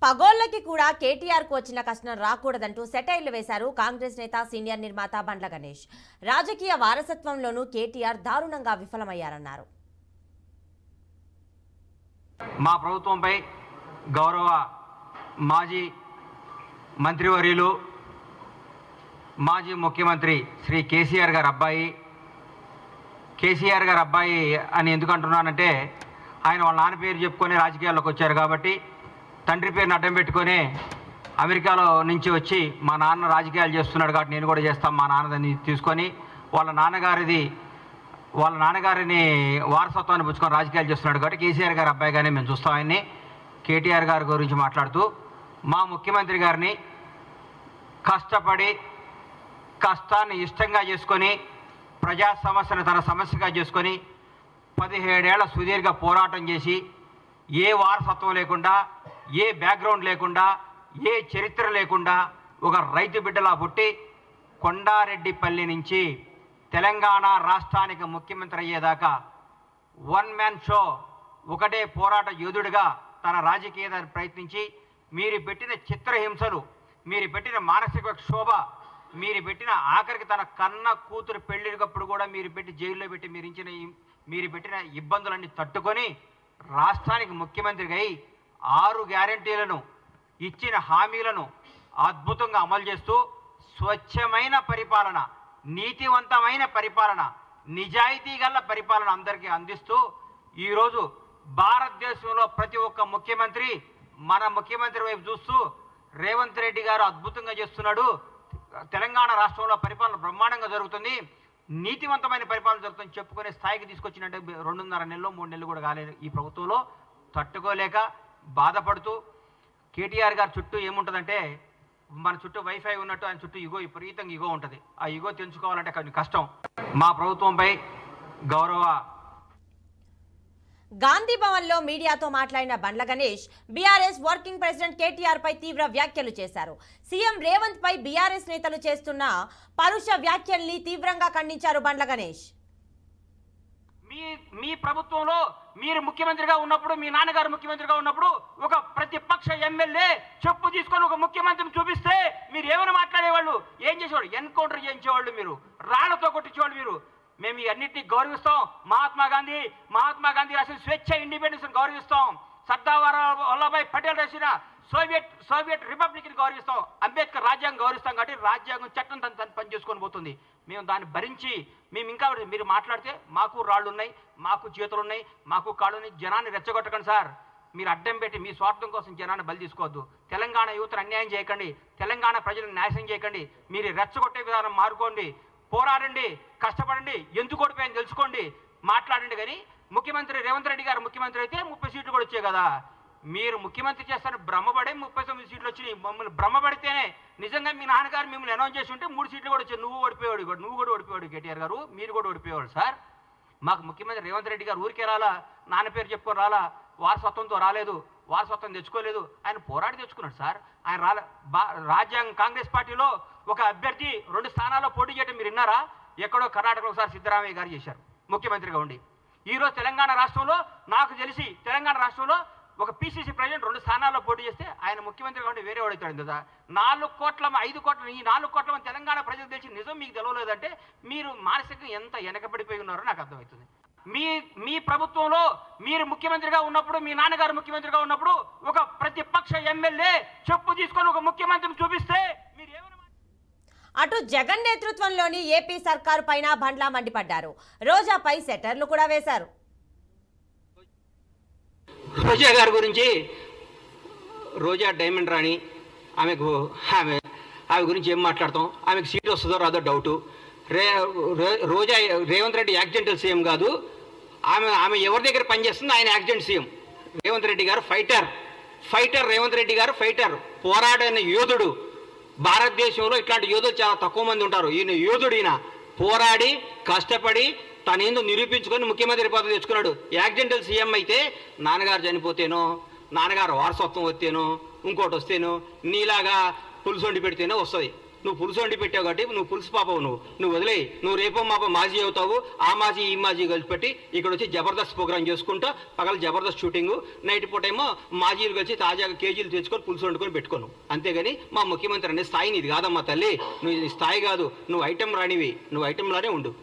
పగోళ్లకి కూడా కేటీఆర్కు వచ్చిన కష్టం రాకూడదంటూ సెటైర్లు వేశారు కాంగ్రెస్ నేత సీనియర్ నిర్మాత బండ్ల గణేష్. రాజకీయ వారసత్వంలోనూ కేటీఆర్ దారుణంగా విఫలమయ్యారన్నారు. మా ప్రభుత్వంపై గౌరవ మాజీ మంత్రివర్యులు మాజీ ముఖ్యమంత్రి శ్రీ కేసీఆర్ గారి అబ్బాయి అని ఎందుకు అంటున్నానంటే, ఆయన వాళ్ళ నాన్న పేరు చెప్పుకొని రాజకీయాల్లోకి వచ్చారు కాబట్టి, తండ్రి పేరుని అడ్డం పెట్టుకొని అమెరికాలో నుంచి వచ్చి మా నాన్న రాజకీయాలు చేస్తున్నాడు కాబట్టి నేను కూడా చేస్తాను మా నాన్నదని తీసుకొని వాళ్ళ నాన్నగారిని వారసత్వాన్ని పుచ్చుకొని రాజకీయాలు చేస్తున్నాడు కాబట్టి కేసీఆర్ గారి అబ్బాయిగానే మేము చూస్తాం ఆయన్ని. కేటీఆర్ గారి గురించి మాట్లాడుతూ మా ముఖ్యమంత్రి గారిని కష్టాన్ని ఇష్టంగా చేసుకొని ప్రజా సమస్యను తన సమస్యగా చేసుకొని 17 ఏళ్ల సుదీర్ఘ పోరాటం చేసి ఏ వారసత్వం లేకుండా, ఏ బ్యాక్గ్రౌండ్ లేకుండా, ఏ చరిత్ర లేకుండా ఒక రైతు బిడ్డలా పుట్టి కొండారెడ్డిపల్లి నుంచి తెలంగాణ రాష్ట్రానికి ముఖ్యమంత్రి అయ్యేదాకా వన్ మ్యాన్ షో ఒకటే పోరాట యోధుడిగా తన రాజకీయాన్ని ప్రయత్నించి మీరు పెట్టిన చిత్రహింసలు, మీరు పెట్టిన మానసిక క్షోభ, మీరు పెట్టిన ఆఖరికి తన కన్న కూతురు పెళ్ళినప్పుడు కూడా మీరు పెట్టి జైల్లో పెట్టి మీరు పెట్టిన ఇబ్బందులన్నీ తట్టుకొని రాష్ట్రానికి ముఖ్యమంత్రిగా అయి 6 గ్యారెంటీలను ఇచ్చిన హామీలను అద్భుతంగా అమలు చేస్తూ స్వచ్ఛమైన పరిపాలన, నీతివంతమైన పరిపాలన, నిజాయితీ గల పరిపాలన అందరికీ అందిస్తూ ఈరోజు భారతదేశంలో ప్రతి ఒక్క ముఖ్యమంత్రి మన ముఖ్యమంత్రి వైపు చూస్తూ రేవంత్ రెడ్డి గారు అద్భుతంగా చేస్తున్నాడు, తెలంగాణ రాష్ట్రంలో పరిపాలన బ్రహ్మాండంగా జరుగుతుంది, నీతివంతమైన పరిపాలన జరుగుతుంది చెప్పుకునే స్థాయికి తీసుకొచ్చినట్టే 2.5 నెలలు 3 నెలలు కూడా కాలేదు. ఈ ప్రభుత్వంలో తట్టుకోలేక బాధపడుతూ కేటీఆర్ గారి చుట్టూ ఏముంటుందంటే, మన చుట్టూ వైఫై ఉన్నట్టు ఆయన చుట్టూ విపరీతంగా ఇగో ఉంటుంది. ఆ ఇగో తెంచుకోవాలంటే కొంచెం కష్టం. మా ప్రభుత్వంపై గౌరవ గాంధీ భవన్లో మీడియాతో మాట్లాడిన Bandla Ganesh BRS working president KTR పై తీవ్ర వ్యాఖ్యలు చేశారు. సీఎం రేవంత్ పై బీఆర్ఎస్ నేతలు చేస్తున్న పరుష వ్యాఖ్యల్ని తీవ్రంగా ఖండించారు బండ్ల గణేష్. మీ ప్రభుత్వంలో మీరు ముఖ్యమంత్రిగా ఉన్నప్పుడు, మీ నాన్నగారు ముఖ్యమంత్రిగా ఉన్నప్పుడు ఒక ప్రతిపక్ష ఎమ్మెల్యే చెప్పు తీసుకొని ఒక ముఖ్యమంత్రిని చూపిస్తే మీరు ఏమైనా మాట్లాడేవాళ్ళు, ఏం చేసేవాళ్ళు? ఎన్కౌంటర్ చేయించేవాళ్ళు, మీరు రాళ్లతో కొట్టించేవాళ్ళు. మేము ఈ అన్నింటినీ గౌరవిస్తాం. మహాత్మా గాంధీ రాసిన స్వేచ్ఛ, ఇండిపెండెన్స్ గౌరవిస్తాం. సర్దార్ వల్లభాయ్ పటేల్ రాసిన సోవియట్ రిపబ్లిక్ని గౌరవిస్తాం. అంబేద్కర్ రాజ్యాంగం గౌరవిస్తాం. కాబట్టి రాజ్యాంగం చట్టం తను పని చేసుకొని పోతుంది. మేము దాన్ని భరించి మేము ఇంకా మీరు మాట్లాడితే మాకు రాళ్ళు ఉన్నాయి, మాకు చేతులు ఉన్నాయి, మాకు కాళ్ళు ఉన్నాయి. జనాన్ని రెచ్చగొట్టకండి సార్. మీరు అడ్డం పెట్టి మీ స్వార్థం కోసం జనాన్ని బలి తీసుకోవద్దు. తెలంగాణ యువతను అన్యాయం చేయకండి, తెలంగాణ ప్రజలను నాశనం చేయకండి. మీరు రెచ్చగొట్టే విధానం మారుకోండి, పోరాడండి, కష్టపడండి, ఎందుకు ఓడిపోయాయని తెలుసుకోండి, మాట్లాడండి. కానీ ముఖ్యమంత్రి రేవంత్ రెడ్డి గారు ముఖ్యమంత్రి అయితే 30 సీట్లు కూడా వచ్చాయి కదా. మీరు ముఖ్యమంత్రి చేస్తారని భ్రమపడే 39 సీట్లు వచ్చినాయి. మమ్మల్ని భ్రమపడితేనే నిజంగా మీ నాన్నగారు మిమ్మల్ని అనౌన్స్ చేసి ఉంటే 3 సీట్లు కూడా వచ్చాయి. నువ్వు కూడా ఓడిపోయాడు కేటీఆర్ గారు, మీరు కూడా ఓడిపోయేవాడు సార్. మాకు ముఖ్యమంత్రి రేవంత్ రెడ్డి గారు ఊరికే రాలా, నాన్న పేరు చెప్పుకొని రాలా, వారసత్వంతో రాలేదు, వారసత్వం తెచ్చుకోలేదు, ఆయన పోరాడి తెచ్చుకున్నాడు సార్. ఆయన రాజ్యాంగం కాంగ్రెస్ పార్టీలో ఒక అభ్యర్థి 2 స్థానాల్లో పోటీ చేయడం మీరు విన్నారా? ఎక్కడో కర్ణాటకలో ఒకసారి సిద్ధరామయ్య గారు చేశారు ముఖ్యమంత్రిగా ఉండి. ఈరోజు తెలంగాణ రాష్ట్రంలో నాకు తెలిసి తెలంగాణ రాష్ట్రంలో ఒక పీసీసీ ప్రెసిడెంట్ 2 స్థానాల్లో పోటీ చేస్తే ఆయన ముఖ్యమంత్రిగా ఉండి వేరే వాడవుతాడు కదా. 4 కోట్ల 5 కోట్ల ఈ 4 కోట్ల మంది తెలంగాణ ప్రజలకు తెలిసి నిజం మీకు తెలవలేదంటే మీరు మానసికంగా ఎంత వెనకబడిపోయి ఉన్నారో నాకు అర్థమవుతుంది. మీ ప్రభుత్వంలో మీరు ముఖ్యమంత్రిగా ఉన్నప్పుడు, మీ నాన్నగారు ముఖ్యమంత్రిగా ఉన్నప్పుడు ఒక ప్రతిపక్ష ఎమ్మెల్యే చెప్పు తీసుకొని ఒక ముఖ్యమంత్రిని చూపిస్తే మీరు ఏమైనా. అటు జగన్ నేతృత్వంలోని ఏపీ సర్కారు పైన బండ్ల మండిపడ్డారు. రోజాపై సెటర్లు కూడా వేశారు. రోజా గారి గురించి, రోజా డైమండ్ రాణి, ఆమె గురించి ఏం మాట్లాడతాం? ఆమెకు సీట్ వస్తుందో రాదో డౌటు. రోజా రేవంత్ రెడ్డి యాక్సిడెంటల్ సీఎం కాదు, ఆమె ఎవరి దగ్గర పనిచేస్తుంది? ఆయన యాక్సిడెంట్ సీఎం. రేవంత్ రెడ్డి గారు ఫైటర్. రేవంత్ రెడ్డి గారు ఫైటర్, పోరాడిన యోధుడు. భారతదేశంలో ఇట్లాంటి యోధులు చాలా తక్కువ మంది ఉంటారు. ఈయన యోధుడు. ఈయన పోరాడి కష్టపడి తనేందో నిరూపించుకొని ముఖ్యమంత్రి పదవి తెచ్చుకున్నాడు. యాక్సిడెంటల్ సీఎం అయితే నాన్నగారు చనిపోతేనో, నాన్నగారు వారసత్వం వస్తేనో, ఇంకోటి వస్తేనో, నీలాగా పులుసు వండి పెడితేనో వస్తుంది. నువ్వు పులుసు వండి పెట్టావు కాబట్టి నువ్వు పులుసు పాపవు, నువ్వు వదిలే. నువ్వు రేపో మాపో మాజీ అవుతావు. ఆ మాజీ ఈ మాజీ కలిసి పెట్టి ఇక్కడ వచ్చి జబర్దస్త్ ప్రోగ్రామ్ చేసుకుంటా, పగల జబర్దస్త్ షూటింగ్, నైట్ పూట ఏమో మాజీలు కలిసి తాజాగా కేజీలు తెచ్చుకొని పులుసు వండుకొని పెట్టుకోను. అంతేగాని మా ముఖ్యమంత్రి అనే స్థాయి నీది కాదమ్మా తల్లి. నువ్వు స్థాయి కాదు, నువ్వు ఐటెం రానివి, నువ్వు ఐటెంలానే ఉండు.